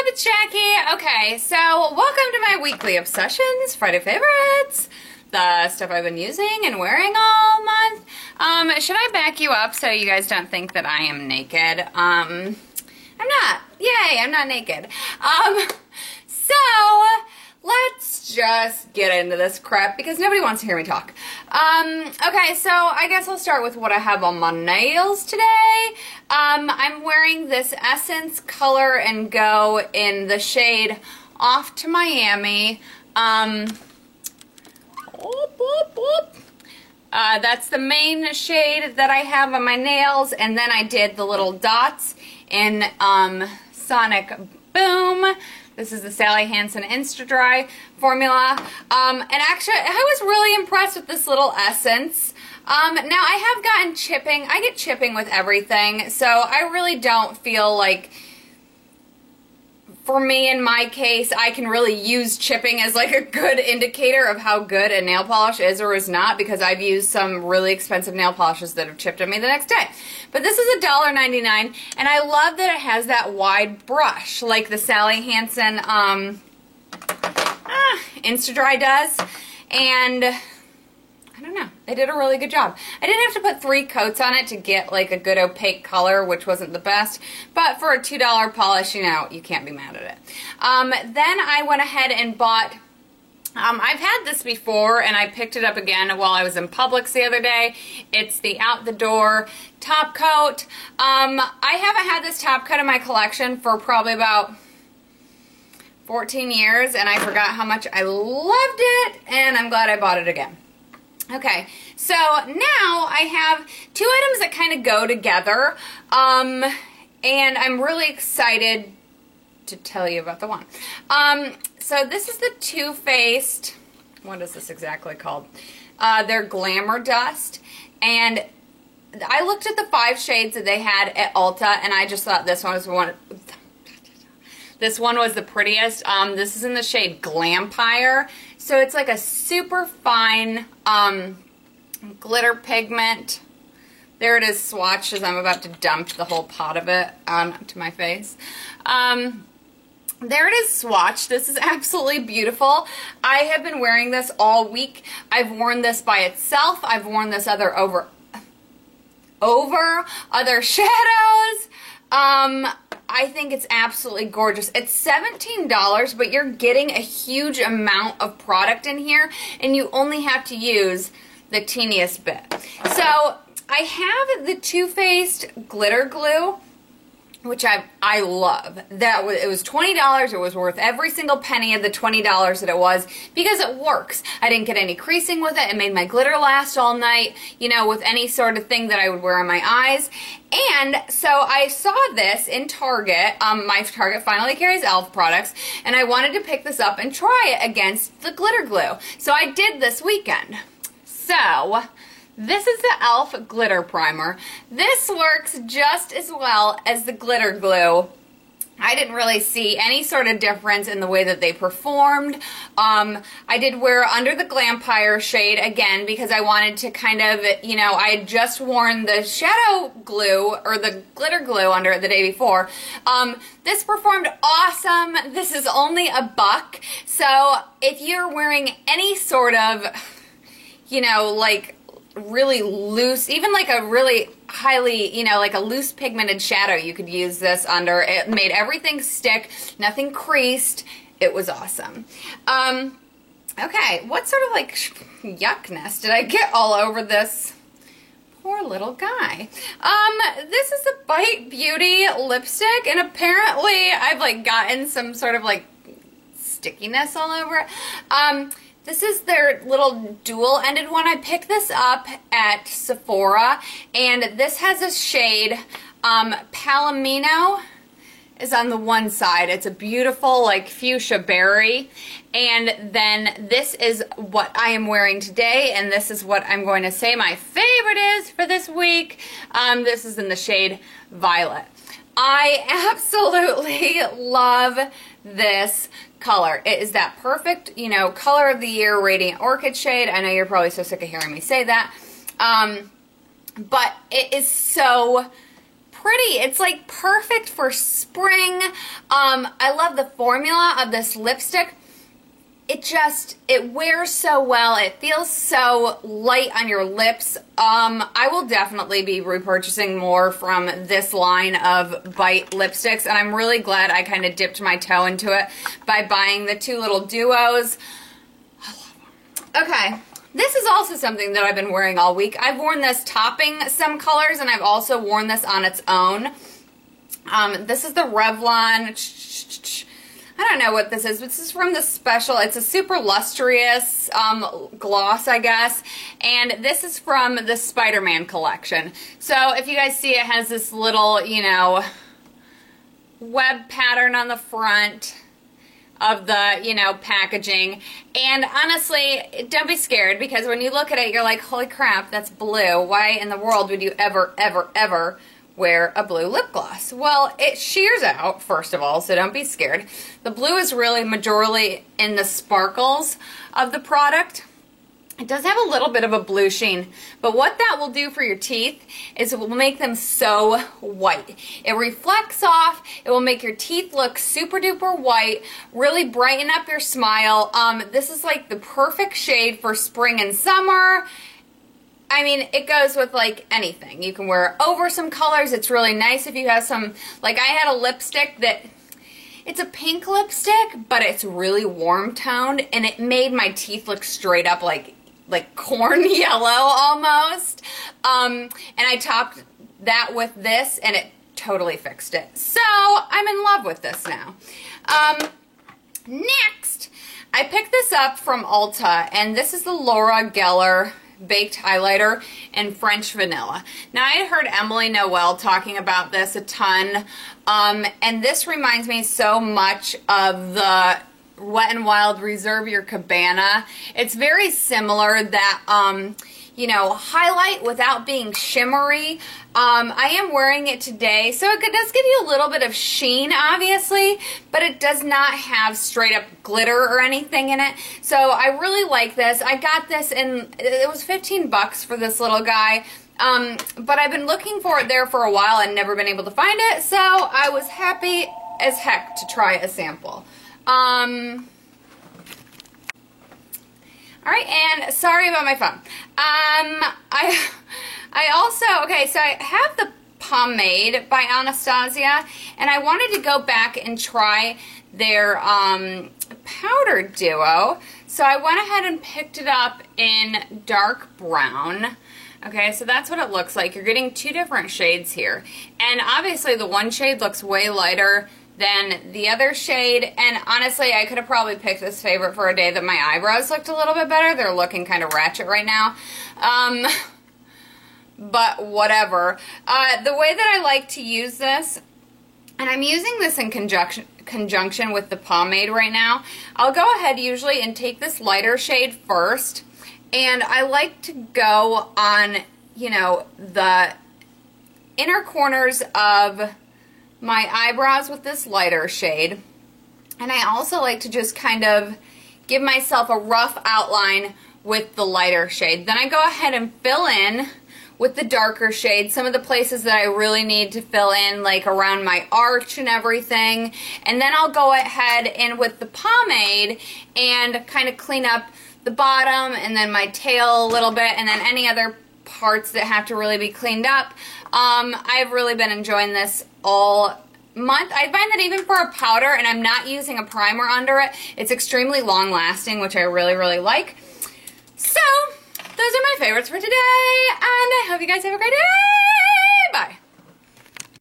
up? It's Jackie. Okay, so welcome to my weekly Obsessions, Friday favorites, the stuff I've been using and wearing all month. Should I back you up so you guys don't think that I am naked? I'm not. Yay, I'm not naked. So let's just get into this crap because nobody wants to hear me talk. Okay, so I guess I'll start with what I have on my nails today. I'm wearing this Essence Color and Go in the shade Off to Miami. That's the main shade that I have on my nails, and then I did the little dots in Sonic Boom. This is the Sally Hansen Insta-Dry formula. And actually, I was really impressed with this little essence. Now, I have gotten chipping. I get chipping with everything, so I really don't feel like, for me, in my case, I can really use chipping as like a good indicator of how good a nail polish is or is not, because I've used some really expensive nail polishes that have chipped on me the next day. But this is $1.99, and I love that it has that wide brush like the Sally Hansen Insta-Dry does. And I don't know, they did a really good job. I didn't have to put 3 coats on it to get like a good opaque color, which wasn't the best, but for a $2 polish, you know, you can't be mad at it. Then I went ahead and bought, I've had this before and I picked it up again while I was in Publix the other day. It's the Out the Door top coat. I haven't had this top coat in my collection for probably about 14 years, and I forgot how much I loved it, and I'm glad I bought it again. Okay, so now I have 2 items that kind of go together, and I'm really excited to tell you about the one. So this is the Too Faced, what is this exactly called? Their Glamour Dust, and I looked at the 5 shades that they had at Ulta, and I just thought this one was the prettiest. This is in the shade Glampire. So it's like a super fine glitter pigment. There it is swatched as I'm about to dump the whole pot of it onto my face. There it is swatched. This is absolutely beautiful. I have been wearing this all week. I've worn this by itself. I've worn this over other shadows. I think it's absolutely gorgeous. It's $17, but you're getting a huge amount of product in here, and you only have to use the teeniest bit. So I have the Too Faced Glitter Glue, which I love. It was $20. It was worth every single penny of the $20 that it was, because it works. I didn't get any creasing with it. It made my glitter last all night, you know, with any sort of thing that I would wear on my eyes. And so I saw this in Target. My Target finally carries e.l.f. products, and I wanted to pick this up and try it against the glitter glue. So I did this weekend. So this is the e.l.f. Glitter Primer. This works just as well as the glitter glue. I didn't really see any sort of difference in the way that they performed. I did wear under the Glampire shade again because I wanted to kind of, you know, I had just worn the shadow glue or the glitter glue under it the day before. This performed awesome. This is only $1. So if you're wearing any sort of, you know, like really loose, even like a really highly, you know, like a loose pigmented shadow, you could use this under. It made everything stick, nothing creased. It was awesome. Okay, what sort of like yuckness did I get all over this poor little guy? This is the Bite Beauty lipstick, and apparently I've like gotten some sort of like stickiness all over it. This is their little dual-ended one. I picked this up at Sephora, and this has a shade, Palomino is on the one side. It's a beautiful, like, fuchsia berry. And then this is what I am wearing today, and this is what I'm going to say my favorite is for this week. This is in the shade Violet. I absolutely love this color. It is that perfect, you know, color of the year Radiant Orchid shade. I know you're probably so sick of hearing me say that. But it is so pretty. It's like perfect for spring. I love the formula of this lipstick. It wears so well. It feels so light on your lips. I will definitely be repurchasing more from this line of Bite lipsticks, and I'm really glad I kind of dipped my toe into it by buying the 2 little duos. I love them. Okay, this is also something that I've been wearing all week. I've worn this topping some colors, and I've also worn this on its own. This is the Revlon... I don't know what this is. This is from the special. It's a super lustrous gloss, I guess. And this is from the Spider-Man collection. So if you guys see, it has this little, you know, web pattern on the front of the, you know, packaging. And honestly, don't be scared, because when you look at it, you're like, holy crap, that's blue. Why in the world would you ever, ever, ever wear a blue lip gloss? Well, it shears out, first of all, so don't be scared. The blue is really majorly in the sparkles of the product. It does have a little bit of a blue sheen, but what that will do for your teeth is it will make them so white. It reflects off, it will make your teeth look super duper white, really brighten up your smile. This is like the perfect shade for spring and summer. I mean, it goes with like anything. You can wear it over some colors. It's really nice if you have some, like I had a lipstick that, it's a pink lipstick, but it's really warm toned, and it made my teeth look straight up like corn yellow almost. And I topped that with this, and it totally fixed it. So I'm in love with this now. Next, I picked this up from Ulta, and this is the Laura Geller Baked Highlighter in French Vanilla. Now, I had heard Emily Noel talking about this a ton, and this reminds me so much of the Wet n Wild Reserve Your Cabana. It's very similar, that, you know, highlight without being shimmery. I am wearing it today, so it does give you a little bit of sheen, obviously, but it does not have straight up glitter or anything in it. So I really like this. I got this in, it was 15 bucks for this little guy, but I've been looking for it there for a while and never been able to find it, so I was happy as heck to try a sample. Alright, and sorry about my phone. I also, okay, so I have the pomade by Anastasia, and I wanted to go back and try their powder duo. So I went ahead and picked it up in dark brown. Okay, so that's what it looks like. You're getting 2 different shades here. And obviously the one shade looks way lighter than the other shade, and honestly, I could have probably picked this favorite for a day that my eyebrows looked a little bit better. They're looking kind of ratchet right now. But whatever. The way that I like to use this, and I'm using this in conjunction with the pomade right now, I'll go ahead usually and take this lighter shade first, and I like to go on, you know, the inner corners of my eyebrows with this lighter shade, and I also like to just kind of give myself a rough outline with the lighter shade. Then I go ahead and fill in with the darker shade some of the places that I really need to fill in, like around my arch and everything, and then I'll go ahead and with the pomade and kind of clean up the bottom and then my tail a little bit, and then any other parts that have to really be cleaned up. I've really been enjoying this all month. I find that even for a powder, and I'm not using a primer under it, it's extremely long lasting, which I really, really like. So, those are my favorites for today, and I hope you guys have a great day!